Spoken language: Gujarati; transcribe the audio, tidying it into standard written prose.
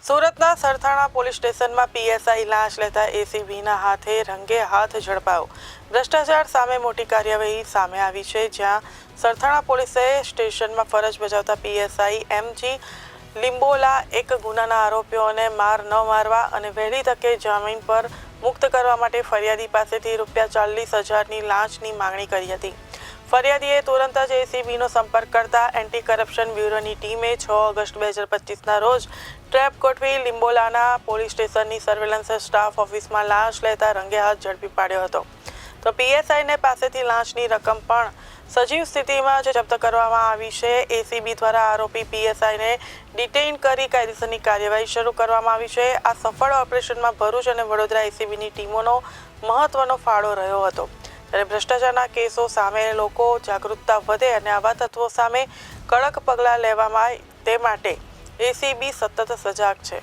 સુરતના સરથાણા પોલીસ સ્ટેશનમાં પીએસઆઈ લાંચ લેતા એસીબીના હાથે રંગે હાથ ઝડપાયો। ભ્રષ્ટાચાર સામે મોટી કાર્યવાહી સામે આવી છે, જ્યાં સરથાણા પોલીસે સ્ટેશનમાં ફરજ બજાવતા પીએસઆઈ એમજી લિંબોલા એક ગુનાના આરોપીઓને માર ન મારવા અને વહેલી તકે જામીન પર મુક્ત કરવા માટે ફરિયાદી પાસેથી ₹40,000ની લાંચની માંગણી કરી હતી। ફરિયાદીએ તુરંત જ એસીબીનો સંપર્ક કરતા એન્ટી કરપ્શન બ્યુરોની ટીમે 6 ઓગસ્ટ 2025ના રોજ ટ્રેપ ગોઠવી લિંબોલાના પોલીસ સ્ટેશનની સર્વેલન્સ સ્ટાફ ઓફિસમાં લાંચ લેતા રંગે હાથ ઝડપી પાડ્યો હતો। તો પીએસઆઈને પાસેથી લાંચની રકમ પણ સજીવ સ્થિતિમાં જ જપ્ત કરવામાં આવી છે। એસીબી દ્વારા આરોપી પીએસઆઈને ડિટેઇન કરી કાયદેસરની કાર્યવાહી શરૂ કરવામાં આવી છે। આ સફળ ઓપરેશનમાં ભરૂચ અને વડોદરા એસીબીની ટીમોનો મહત્વનો ફાળો રહ્યો હતો। ત્યારે ભ્રષ્ટાચારના કેસો સામે લોકો જાગૃતતા વધે અને આવા તત્વો સામે કડક પગલાં લેવામાં આવે તે માટે એસીબી સતત સજાગ છે।